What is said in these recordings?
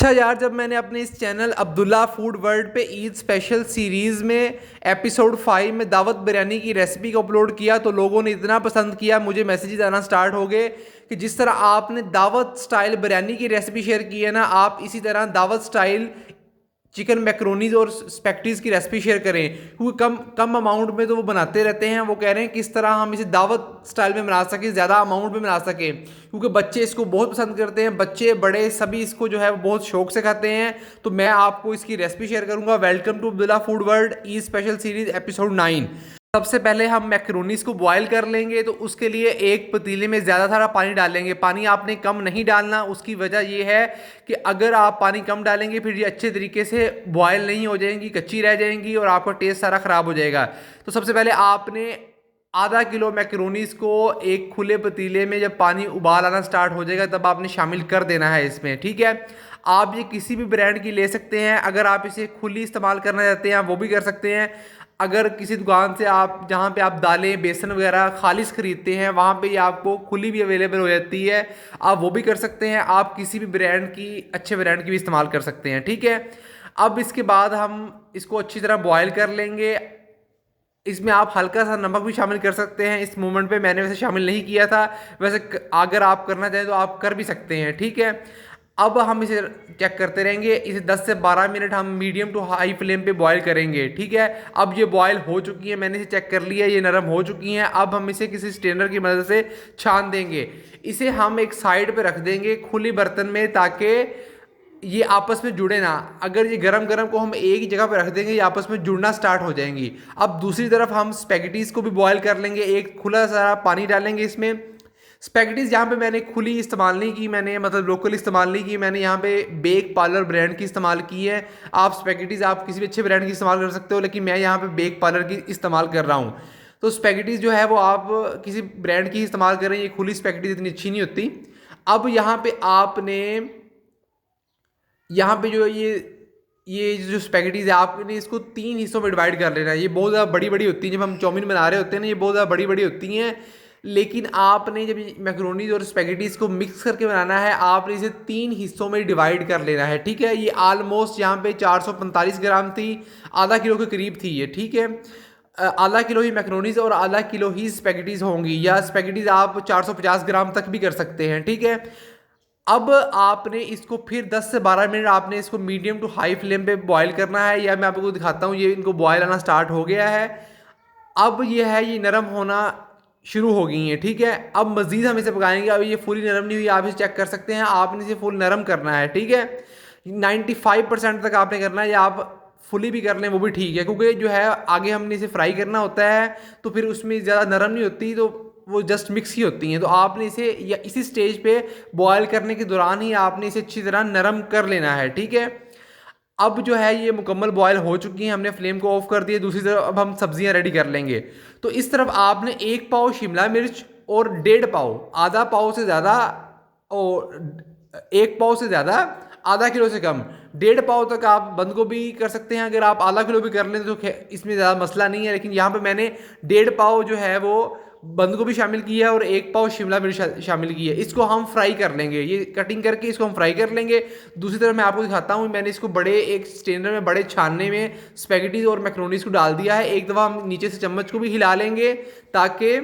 अच्छा यार, जब मैंने अपने इस चैनल अब्दुल्ला फूड वर्ल्ड पे ईद स्पेशल सीरीज़ में एपिसोड 5 में दावत बिरयानी की रेसिपी को अपलोड किया तो लोगों ने इतना पसंद किया, मुझे मैसेजेस आना स्टार्ट हो गए कि जिस तरह आपने दावत स्टाइल बिरयानी की रेसिपी शेयर की है ना, आप इसी तरह दावत स्टाइल चिकन मैक्रोनीज और स्पेगेटीज की रेसिपी शेयर करें। क्योंकि कम कम अमाउंट में तो वो बनाते रहते हैं। वो कह रहे हैं किस तरह हम इसे दावत स्टाइल में बना सकें, ज़्यादा अमाउंट में बना सकें, क्योंकि बच्चे इसको बहुत पसंद करते हैं, बच्चे बड़े सभी इसको जो है वो बहुत शौक से खाते हैं। तो मैं आपको इसकी रेसिपी शेयर करूंगा। Welcome to Abdullah food world ई स्पेशल सीरीज एपिसोड 9। सबसे पहले हम मैक्रोनीस को बॉयल कर लेंगे। तो उसके लिए एक पतीले में ज़्यादा सारा पानी डालेंगे। पानी आपने कम नहीं डालना। उसकी वजह यह है कि अगर आप पानी कम डालेंगे फिर ये अच्छे तरीके से बॉयल नहीं हो जाएंगी, कच्ची रह जाएंगी और आपका टेस्ट सारा ख़राब हो जाएगा। तो सबसे पहले आपने आधा किलो मैक्रोनीस को एक खुले पतीले में जब पानी उबाल आना स्टार्ट हो जाएगा तब आपने शामिल कर देना है इसमें। ठीक है, आप ये किसी भी ब्रांड की ले सकते हैं। अगर आप इसे खुली इस्तेमाल करना चाहते हैं वो भी कर सकते हैं। अगर किसी दुकान से आप जहाँ पे आप दालें बेसन वगैरह खालिश खरीदते हैं वहाँ पे ये आपको खुली भी अवेलेबल हो जाती है, आप वो भी कर सकते हैं। आप किसी भी ब्रांड की, अच्छे ब्रांड की भी इस्तेमाल कर सकते हैं। ठीक है, अब इसके बाद हम इसको अच्छी तरह बॉयल कर लेंगे। इसमें आप हल्का सा नमक भी शामिल कर सकते हैं। इस मोमेंट पे मैंने वैसे शामिल नहीं किया था, वैसे अगर आप करना चाहें तो आप कर भी सकते हैं। ठीक है, अब हम इसे चेक करते रहेंगे। इसे 10 से 12 मिनट हम मीडियम टू हाई फ्लेम पे बॉयल करेंगे। ठीक है, अब ये बॉयल हो चुकी है, मैंने इसे चेक कर लिया, ये नरम हो चुकी हैं। अब हम इसे किसी स्ट्रेनर की मदद से छान देंगे। इसे हम एक साइड पे रख देंगे खुली बर्तन में, ताकि ये आपस में जुड़े ना। अगर ये गरम गरम को हम एक ही जगह पर रख देंगे ये आपस में जुड़ना स्टार्ट हो जाएंगी। अब दूसरी तरफ हम स्पेगेटीज को भी बॉयल कर लेंगे। एक खुला सारा पानी डालेंगे इसमें। स्पेगेटीज यहाँ पे मैंने खुली इस्तेमाल नहीं की, मैंने मतलब लोकल इस्तेमाल नहीं की, मैंने यहाँ पे बेक पार्लर ब्रांड की इस्तेमाल की है। आप स्पेगेटीज आप किसी भी अच्छे ब्रांड की इस्तेमाल कर सकते हो, लेकिन मैं यहाँ पे बेक पार्लर की इस्तेमाल कर रहा हूँ। तो स्पेगेटीज जो है वो आप किसी ब्रांड की इस्तेमाल करें, ये खुली स्पेगेटीज इतनी अच्छी नहीं होती। अब यहाँ पे आपने यहाँ पे जो ये जो स्पेगेटीज है आपने इसको 3 हिस्सों में डिवाइड कर लेना है। ये बहुत ज़्यादा बड़ी बड़ी होती हैं, जब हम चाउमीन बना रहे होते हैं ना ये बहुत ज़्यादा बड़ी बड़ी होती हैं। लेकिन आपने जब मैक्रोनीज और स्पेगेटीज को मिक्स करके बनाना है आपने इसे 3 हिस्सों में डिवाइड कर लेना है। ठीक है, ये ऑलमोस्ट यहाँ पे 445 ग्राम थी, आधा किलो के करीब थी ये। ठीक है, आधा किलो ही मैक्रोनीज और आधा किलो ही स्पेगेटीज होंगी, या स्पेगेटीज आप 450 ग्राम तक भी कर सकते हैं। ठीक है, अब आपने इसको फिर 10 से 12 मिनट आपने इसको मीडियम टू हाई फ्लेम पे बॉईल करना है। या मैं आपको दिखाता हूँ, ये इनको बॉयल आना स्टार्ट हो गया है। अब ये है, ये नरम होना शुरू हो गई है। ठीक है, अब मज़ीद हम इसे पकाएंगे। अब ये फुली नरम नहीं हुई, आप इसे चेक कर सकते हैं। आपने इसे फुल नरम करना है। ठीक है, 95% तक आपने करना है, या आप फुली भी कर लें वो भी ठीक है, क्योंकि जो है आगे हमने इसे फ्राई करना होता है तो फिर उसमें ज़्यादा नरम नहीं होती, तो वो जस्ट मिक्स ही होती हैं। तो आपने इसे या इसी स्टेज पे बॉयल करने के दौरान ही आपने इसे अच्छी तरह नरम कर लेना है। ठीक है, अब जो है ये मुकम्मल बॉयल हो चुकी हैं, हमने फ्लेम को ऑफ कर दिया। दूसरी तरफ अब हम सब्जियां रेडी कर लेंगे। तो इस तरफ आपने 1 पाव शिमला मिर्च और 1.5 पाव, आधा पाव से ज़्यादा, और 1 पाव से ज़्यादा, आधा किलो से कम 1.5 पाव तक आप बंद गोभी कर सकते हैं। अगर आप आधा किलो भी कर लें तो इसमें ज़्यादा मसला नहीं है, लेकिन यहाँ पे मैंने 1.5 पाव जो है वो बंद गोभी शामिल की है और 1 पाव शिमला मिर्च शामिल की है। इसको हम फ्राई कर लेंगे, ये कटिंग करके इसको हम फ्राई कर लेंगे। दूसरी तरफ मैं आपको दिखाता हूँ, मैंने इसको बड़े एक स्ट्रेनर में, बड़े छानने में स्पेगेटीज और मैक्रोनीज को डाल दिया है। एक दफ़ा हम नीचे से चम्मच को भी हिला लेंगे ताकि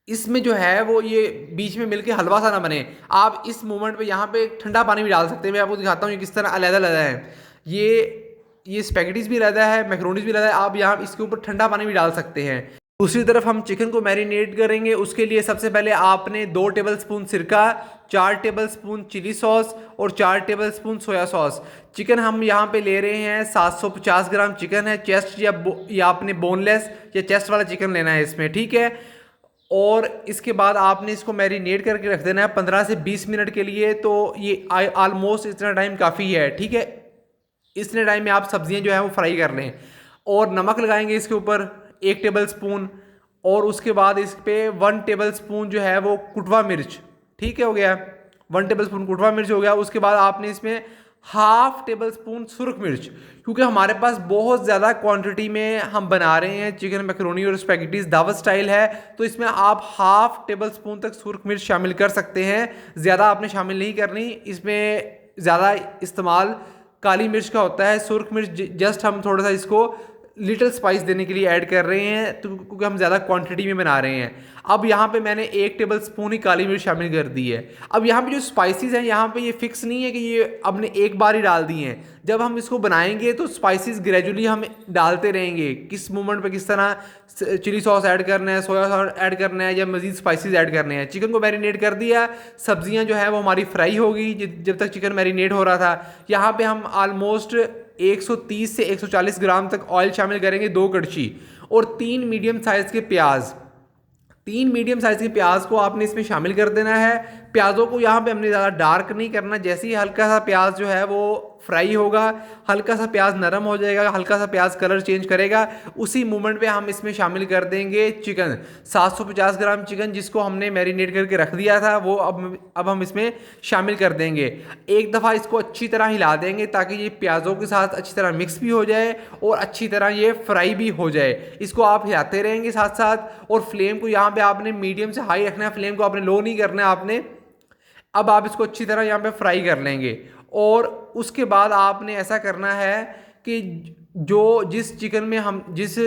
इसमें जो है वो ये बीच में मिलके हलवा सा ना बने। आप इस मोमेंट पे यहाँ पे ठंडा पानी भी डाल सकते हैं। मैं आपको दिखाता हूँ ये किस तरह अलग-अलग है। ये स्पेगेटीज भी रहता है, मैक्रोनीज भी रहता है। आप यहाँ इसके ऊपर ठंडा पानी भी डाल सकते हैं। दूसरी तरफ हम चिकन को मैरिनेट करेंगे। उसके लिए सबसे पहले आपने 2 टेबलस्पून सिरका, 4 टेबलस्पून चिली सॉस और 4 टेबलस्पून सोया सॉस। चिकन हम यहाँ पे ले रहे हैं 750 ग्राम चिकन है। चेस्ट या आपने बोनलेस या चेस्ट वाला चिकन लेना है इसमें। ठीक है, और इसके बाद आपने इसको मैरिनेट करके रख देना है 15 से 20 मिनट के लिए। तो ये ऑलमोस्ट इतना टाइम काफ़ी है। ठीक है, इतने टाइम में आप सब्जियां जो है वो फ्राई कर लें। और नमक लगाएंगे इसके ऊपर 1 टेबल स्पून, और उसके बाद इस पर 1 टेबल स्पून जो है वो कुटवा मिर्च। ठीक है, हो गया 1 टेबल स्पून कुटवा मिर्च हो गया। उसके बाद आपने इसमें हाफ टेबल स्पून सुरख मिर्च, क्योंकि हमारे पास बहुत ज़्यादा क्वांटिटी में हम बना रहे हैं चिकन मैक्रोनी और स्पेगेटीज दावत स्टाइल है, तो इसमें आप हाफ टेबल स्पून तक सुरख मिर्च शामिल कर सकते हैं। ज़्यादा आपने शामिल नहीं करनी इसमें। ज़्यादा इस्तेमाल काली मिर्च का होता है। सुर्ख मिर्च जस्ट हम थोड़ा सा इसको लिटिल स्पाइस देने के लिए ऐड कर रहे हैं, तो क्योंकि हम ज़्यादा क्वांटिटी में बना रहे हैं। अब यहाँ पे मैंने 1 टेबल स्पून ही काली मिर्च शामिल कर दी है। अब यहाँ पे जो स्पाइसेस हैं, यहाँ पे ये फिक्स नहीं है कि ये हमने एक बार ही डाल दिए हैं। जब हम इसको बनाएंगे तो स्पाइसेस ग्रेजुअली हम डालते रहेंगे, किस मोमेंट पे किस तरह चिली सॉस ऐड करना है, सोया सॉस ऐड करना है या मज़ीद स्पाइसेस ऐड करने हैं। चिकन को मैरिनेट कर दिया, सब्जियां जो है वो हमारी फ्राई होगी जब तक चिकन मैरिनेट हो रहा था। यहाँ पे हम ऑलमोस्ट 130 से 140 ग्राम तक ऑयल शामिल करेंगे, 2 कड़छी, और 3 मीडियम साइज़ के प्याज। 3 मीडियम साइज़ के प्याज को आपने इसमें शामिल कर देना है। प्याज़ों को यहाँ पे हमने ज़्यादा डार्क नहीं करना, जैसे ही हल्का सा प्याज जो है वो फ्राई होगा, हल्का सा प्याज नरम हो जाएगा, हल्का सा प्याज कलर चेंज करेगा, उसी मोमेंट पे हम इसमें शामिल कर देंगे चिकन। 750 ग्राम चिकन जिसको हमने मैरिनेट करके रख दिया था, वो अब हम इसमें शामिल कर देंगे। एक दफ़ा इसको अच्छी तरह हिला देंगे ताकि ये प्याज़ों के साथ अच्छी तरह मिक्स भी हो जाए और अच्छी तरह ये फ्राई भी हो जाए। इसको आप हिलाते रहेंगे साथ साथ, और फ्लेम को यहाँ पे आपने मीडियम से हाई रखना है, फ्लेम को आपने लो नहीं करना है आपने। अब आप इसको अच्छी तरह यहाँ पे फ्राई कर लेंगे, और उसके बाद आपने ऐसा करना है कि जिस चिकन में हम जिस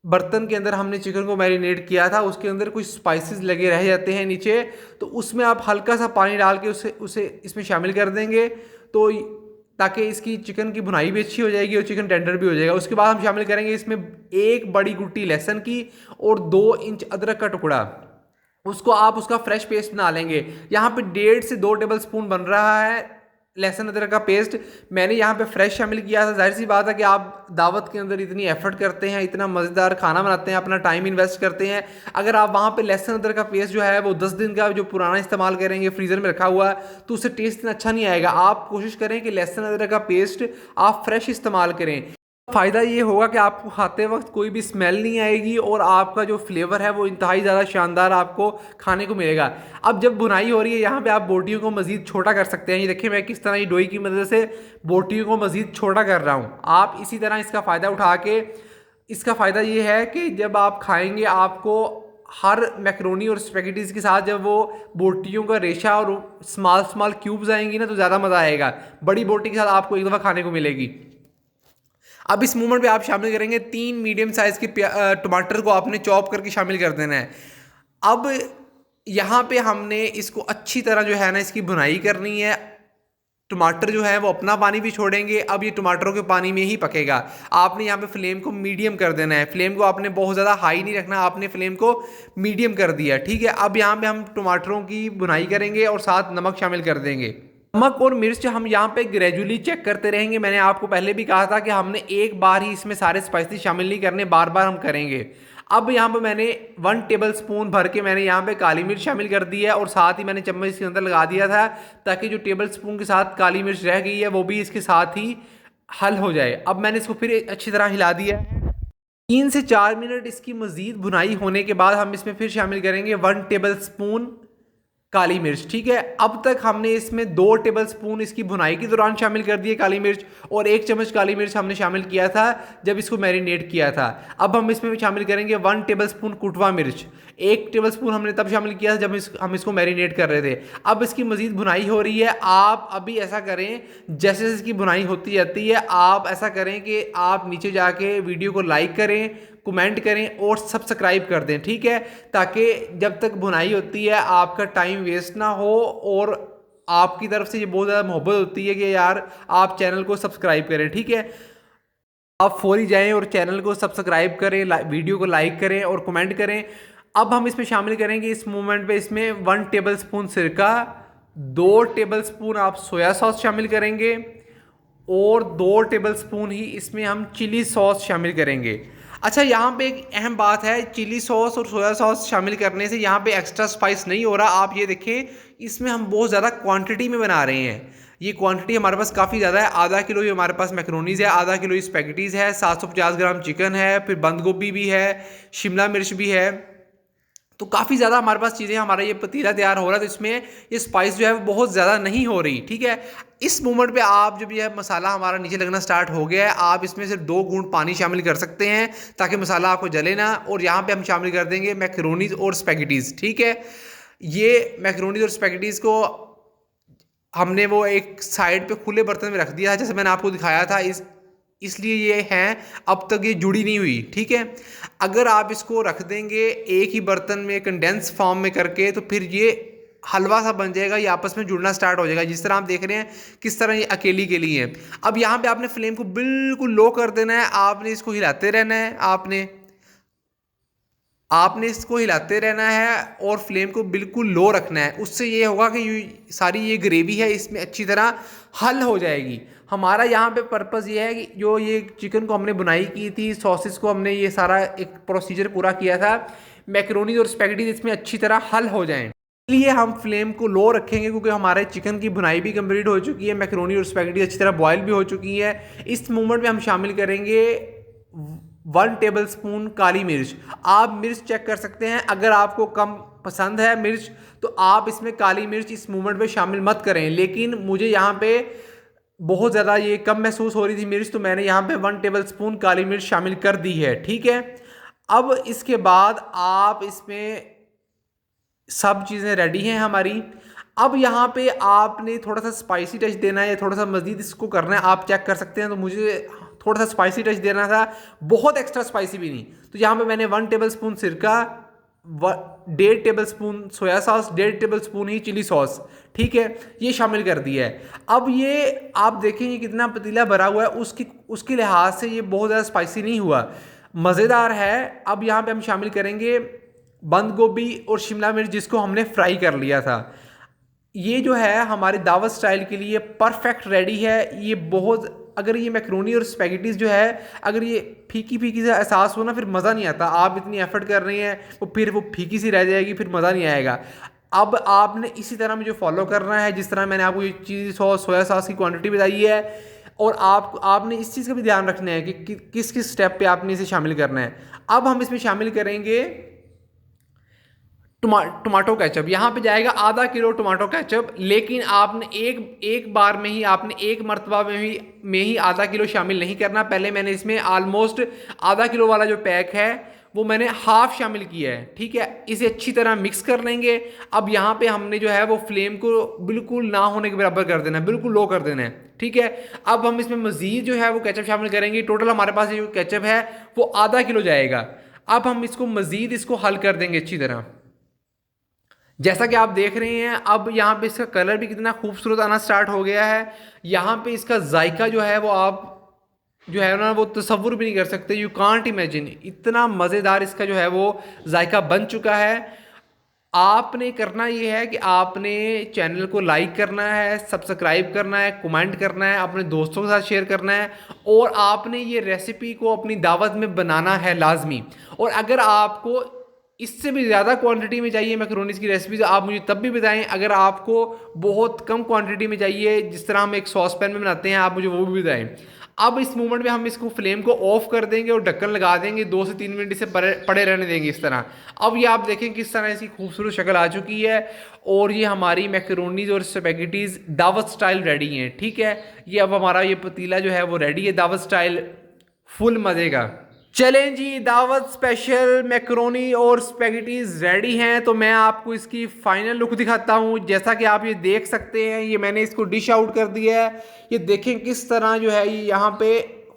बर्तन के अंदर हमने चिकन को मैरिनेट किया था उसके अंदर कुछ स्पाइसेस लगे रह जाते हैं नीचे, तो उसमें आप हल्का सा पानी डाल के उसे इसमें शामिल कर देंगे, तो ताकि इसकी चिकन की भुनाई भी अच्छी हो जाएगी और चिकन टेंडर भी हो जाएगा। उसके बाद हम शामिल करेंगे इसमें 1 बड़ी गुट्टी लहसुन की और 2 इंच अदरक का टुकड़ा। उसको आप उसका फ्रेश पेस्ट बना लेंगे। यहाँ पे 1.5 से 2 टेबल स्पून बन रहा है लहसुन अदरक का पेस्ट। मैंने यहाँ पे फ्रेश शामिल किया था। जाहिर सी बात है कि आप दावत के अंदर इतनी एफर्ट करते हैं, इतना मज़ेदार खाना बनाते हैं, अपना टाइम इन्वेस्ट करते हैं, अगर आप वहाँ पे लहसुन अदरक का पेस्ट जो है वो 10 दिन का जो पुराना इस्तेमाल करेंगे, फ्रीज़र में रखा हुआ, तो उससे टेस्ट इतना अच्छा नहीं आएगा। आप कोशिश करें कि लहसुन अदरक का पेस्ट आप फ्रेश इस्तेमाल करें। फ़ायदा ये होगा कि आपको खाते वक्त कोई भी स्मेल नहीं आएगी और आपका जो फ्लेवर है वो इंतहाई ज़्यादा शानदार आपको खाने को मिलेगा। अब जब बुनाई हो रही है, यहाँ पे आप बोटियों को मज़ीद छोटा कर सकते हैं। ये देखिए मैं किस तरह ये डोई की मदद से बोटियों को मज़ीद छोटा कर रहा हूँ। आप इसी तरह इसका फ़ायदा उठा के, इसका फ़ायदा ये है कि जब आप खाएँगे आपको हर मैकरोनी और स्पैगेटीज़ के साथ जब वो बोटियों का रेशा और स्मॉल क्यूब्स आएंगी ना, तो ज़्यादा मज़ा आएगा। बड़ी बोटी के साथ आपको एक दफ़ा खाने को मिलेगी। अब इस मोमेंट पे आप शामिल करेंगे 3 मीडियम साइज़ के टमाटर को आपने चॉप करके शामिल कर देना है। अब यहाँ पे हमने इसको अच्छी तरह जो है ना इसकी भुनाई करनी है। टमाटर जो है वो अपना पानी भी छोड़ेंगे। अब ये टमाटरों के पानी में ही पकेगा। आपने यहाँ पे फ्लेम को मीडियम कर देना है। फ्लेम को आपने बहुत ज़्यादा हाई नहीं रखना, आपने फ्लेम को मीडियम कर दिया, ठीक है। अब यहाँ पे हम टमाटरों की भुनाई करेंगे और साथ नमक शामिल कर देंगे। नमक और मिर्च हम यहाँ पे ग्रेजुअली चेक करते रहेंगे। मैंने आपको पहले भी कहा था कि हमने एक बार ही इसमें सारे स्पाइसेस शामिल नहीं करने, बार बार हम करेंगे। अब यहाँ पे मैंने 1 टेबल स्पून भर के मैंने यहाँ पे काली मिर्च शामिल कर दी है, और साथ ही मैंने चम्मच इसके अंदर लगा दिया था ताकि जो टेबल स्पून के साथ काली मिर्च रह गई है वो भी इसके साथ ही हल हो जाए। अब मैंने इसको फिर अच्छी तरह हिला दिया है। 3 से 4 मिनट इसकी मज़ीद भुनाई होने के बाद हम इसमें फिर शामिल करेंगे 1 टेबल स्पून काली मिर्च, ठीक है। अब तक हमने इसमें 2 टेबल स्पून इसकी भुनाई के दौरान शामिल कर दिए काली मिर्च, और 1 चम्मच काली मिर्च हमने शामिल किया था जब इसको मैरिनेट किया था। अब हम इसमें शामिल करेंगे 1 टेबल स्पून कुटवा मिर्च। 1 टेबल स्पून हमने तब शामिल किया था जब हम इसको मैरिनेट कर रहे थे। अब इसकी मज़ीद भुनाई हो रही है। आप अभी ऐसा करें, जैसे जैसे इसकी भुनाई होती जाती है आप ऐसा करें कि आप नीचे जाके वीडियो को लाइक करें, कमेंट करें और सब्सक्राइब कर दें, ठीक है, ताकि जब तक भुनाई होती है आपका टाइम वेस्ट ना हो, और आपकी तरफ से ये बहुत ज़्यादा मोहब्बत होती है कि यार आप चैनल को सब्सक्राइब करें, ठीक है। आप फौरी जाएं और चैनल को सब्सक्राइब करें, वीडियो को लाइक करें और कमेंट करें। अब हम इसमें शामिल करेंगे इस मोमेंट पे इसमें 1 टेबल स्पून सिरका, 2 टेबल स्पून आप सोया सॉस शामिल करेंगे, और 2 टेबल स्पून ही इसमें हम चिली सॉस शामिल करेंगे। अच्छा, यहाँ पे एक अहम बात है, चिली सॉस और सोया सॉस शामिल करने से यहाँ पे एक्स्ट्रा स्पाइस नहीं हो रहा। आप ये देखें, इसमें हम बहुत ज़्यादा क्वांटिटी में बना रहे हैं। ये क्वांटिटी हमारे पास काफ़ी ज़्यादा है। आधा किलो ये हमारे पास मैक्रोनीज़ है, आधा किलो ये स्पैगेटीज़ है, 750 ग्राम चिकन है, फिर बंद गोभी भी है, शिमला मिर्च भी है, तो काफ़ी ज़्यादा हमारे पास चीज़ें, हमारा ये पतीला तैयार हो रहा है, तो इसमें ये स्पाइस जो है वो बहुत ज़्यादा नहीं हो रही, ठीक है। इस मोमेंट पे आप जब ये मसाला हमारा नीचे लगना स्टार्ट हो गया है, आप इसमें सिर्फ 2 घूंट पानी शामिल कर सकते हैं ताकि मसाला आपको जले ना। और यहाँ पे हम शामिल कर देंगे मैक्रोनीज़ और स्पैगेटीज़, ठीक है। ये मैक्रोनीज़ और स्पैगेटीज़ को हमने वो एक साइड पे खुले बर्तन में रख दिया है, जैसे मैंने आपको दिखाया था। इसलिए ये हैं, अब तक ये जुड़ी नहीं हुई, ठीक है। अगर आप इसको रख देंगे एक ही बर्तन में कंडेंस फॉर्म में करके, तो फिर ये हलवा सा बन जाएगा, ये आपस में जुड़ना स्टार्ट हो जाएगा। जिस तरह आप देख रहे हैं किस तरह ये अकेली के लिए है। अब यहाँ पे आपने फ्लेम को बिल्कुल लो कर देना है, आपने इसको हिलाते रहना है, आपने इसको हिलाते रहना है और फ्लेम को बिल्कुल लो रखना है। उससे ये होगा कि सारी ये ग्रेवी है इसमें अच्छी तरह हल हो जाएगी। हमारा यहाँ पे पर्पस ये है कि जो ये चिकन को हमने बुनाई की थी, सॉसेस को हमने ये सारा एक प्रोसीजर पूरा किया था, मैक्रोनीज और स्पैगेटीज इसमें अच्छी तरह हल हो जाएं। इसलिए हम फ्लेम को लो रखेंगे, क्योंकि हमारे चिकन की बुनाई भी कंप्लीट हो चुकी है, मैक्रोनी और स्पैगेटी अच्छी तरह बॉयल भी हो चुकी है। इस मोमेंट में हम शामिल करेंगे 1 टेबल स्पून काली मिर्च। आप मिर्च चेक कर सकते हैं, अगर आपको कम पसंद है मिर्च तो आप इसमें काली मिर्च इस मोमेंट में शामिल मत करें। लेकिन मुझे यहाँ पे बहुत ज़्यादा ये कम महसूस हो रही थी मिर्च, तो मैंने यहाँ पे 1 टेबल स्पून काली मिर्च शामिल कर दी है, ठीक है। अब इसके बाद आप इसमें सब चीज़ें रेडी हैं हमारी। अब यहाँ पे आपने थोड़ा सा स्पाइसी टच देना है या थोड़ा सा मज़ीद इसको करना है, आप चेक कर सकते हैं। तो मुझे थोड़ा सा स्पाइसी टच देना था, बहुत एक्स्ट्रा स्पाइसी भी नहीं। तो यहाँ पे मैंने 1 टेबल स्पून सिरका, 1.5 table spoon soya sauce, 1.5 table spoon ही चिली सॉस, ठीक है, ये शामिल कर दिया है। अब ये आप देखें कितना पतीला भरा हुआ है, उसके लिहाज से ये बहुत ज़्यादा स्पाइसी नहीं हुआ, मज़ेदार है। अब यहाँ पे हम शामिल करेंगे बंद गोभी और शिमला मिर्च, जिसको हमने फ्राई कर लिया था। ये जो है हमारी दावत स्टाइल के लिए परफेक्ट रेडी है। ये बहुत, अगर ये मैक्रोनी और स्पैगेटीज जो है, अगर ये फीकी फीकी से एहसास हो ना, फिर मज़ा नहीं आता। आप इतनी एफर्ट कर रही हैं, वो फिर वो फीकी सी रह जाएगी, फिर मज़ा नहीं आएगा। अब आपने इसी तरह मुझे फॉलो करना है, जिस तरह मैंने आपको ये चिली सॉस, सोया सॉस की क्वांटिटी बताई है। और आपने इस चीज़ का भी ध्यान रखना है कि किस किस स्टेप पे आपने इसे शामिल करना है। अब हम इसमें शामिल करेंगे टमाटो केचप। यहाँ पे जाएगा आधा किलो टमाटो केचप, लेकिन आपने एक बार में ही, आपने एक मरतबा में ही आधा किलो शामिल नहीं करना। पहले मैंने इसमें ऑलमोस्ट आधा किलो वाला जो पैक है वो मैंने हाफ शामिल किया है, ठीक है। इसे अच्छी तरह मिक्स कर लेंगे। अब यहाँ पे हमने जो है वो फ्लेम को बिल्कुल ना होने के बराबर कर देना है, बिल्कुल लो कर देना है, ठीक है। अब हम इसमें मज़ीद जो है वो केचप शामिल करेंगे। टोटल हमारे पास जो केचप है वो आधा किलो जाएगा। अब हम इसको मज़ीद इसको हल कर देंगे अच्छी तरह, जैसा कि आप देख रहे हैं। अब यहाँ पे इसका कलर भी कितना खूबसूरत आना स्टार्ट हो गया है। यहाँ पे इसका जायका जो है वो आप जो है ना वो तसव्वुर भी नहीं कर सकते, यू कांट इमेजिन, इतना मज़ेदार इसका जो है वो जायका बन चुका है। आपने करना ये है कि आपने चैनल को लाइक करना है, सब्सक्राइब करना है, कमेंट करना है, अपने दोस्तों के साथ शेयर करना है, और आपने ये रेसिपी को अपनी दावत में बनाना है लाजमी। और अगर आपको इससे भी ज़्यादा क्वांटिटी में चाहिए मैक्रोनीज की रेसिपी, तो आप मुझे तब भी बताएं। अगर आपको बहुत कम क्वांटिटी में चाहिए, जिस तरह हम एक सॉस पैन में बनाते हैं, आप मुझे वो भी बताएं। अब इस मोमेंट में हम इसको फ्लेम को ऑफ कर देंगे और ढक्कन लगा देंगे, 2 से 3 मिनट इसे पड़े रहने देंगे इस तरह। अब ये आप देखें किस तरह इसकी खूबसूरत शक्ल आ चुकी है, और ये हमारी मैक्रोनीज और स्पैगेटीज दावत स्टाइल रेडी हैं, ठीक है। ये अब हमारा ये पतीला जो है वो रेडी है दावत स्टाइल, फुल मज़े का। चलें जी, दावत स्पेशल मैक्रोनी और स्पैगेटीज रेडी हैं। तो मैं आपको इसकी फाइनल लुक दिखाता हूं। जैसा कि आप ये देख सकते हैं, ये मैंने इसको डिश आउट कर दिया है। ये देखें किस तरह जो है ये यहाँ पे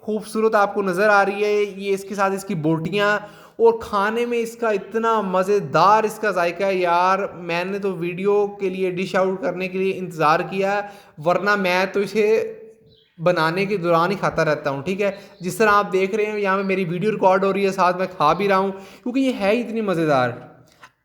खूबसूरत आपको नज़र आ रही है। ये इसके साथ इसकी बोटियाँ, और खाने में इसका इतना मज़ेदार इसका जायका है यार। मैंने तो वीडियो के लिए डिश आउट करने के लिए इंतज़ार किया, वरना मैं तो इसे बनाने के दौरान ही खाता रहता हूँ, ठीक है। जिस तरह आप देख रहे हैं यहाँ पे मेरी वीडियो रिकॉर्ड हो रही है, साथ में खा भी रहा हूँ, क्योंकि ये है इतनी मज़ेदार।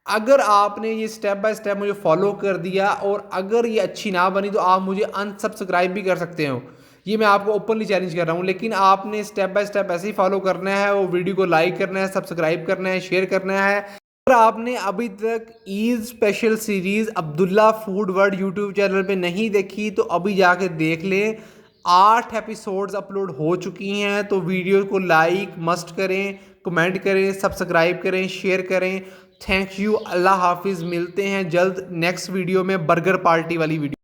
अगर आपने ये स्टेप बाय स्टेप मुझे फॉलो कर दिया, और अगर ये अच्छी ना बनी तो आप मुझे अनसब्सक्राइब भी कर सकते हो, ये मैं आपको ओपनली चैलेंज कर रहा हूँ। लेकिन आपने स्टेप बाय स्टेप ऐसे ही फॉलो करना है, और वीडियो को लाइक करना है, सब्सक्राइब करना है, शेयर करना है। अगर आपने अभी तक Eid special series Abdullah food world YouTube channel पे नहीं देखी, तो अभी जाके देख लें। 8 एपिसोड्स अपलोड हो चुकी हैं। तो वीडियो को लाइक मस्ट करें, कमेंट करें, सब्सक्राइब करें, शेयर करें। थैंक यू, अल्लाह हाफिज़। मिलते हैं जल्द नेक्स्ट वीडियो में, बर्गर पार्टी वाली वीडियो।